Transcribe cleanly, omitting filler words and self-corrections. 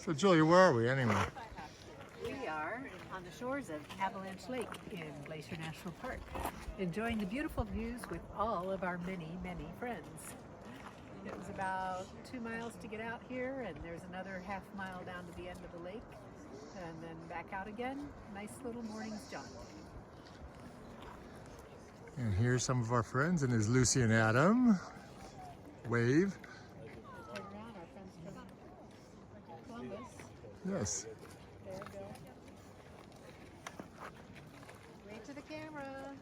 So Julia, where are we anyway? We are on the shores of Avalanche Lake in Glacier National Park, enjoying the beautiful views with all of our many, many friends. It was about 2 miles to get out here, and there's another half mile down to the end of the lake, and then back out again. Nice little morning's jaunt. And here's some of our friends, and there's Lucy and Adam. Wave. Turn around, our friends from Columbus. Yes. There we go. Wave to the camera.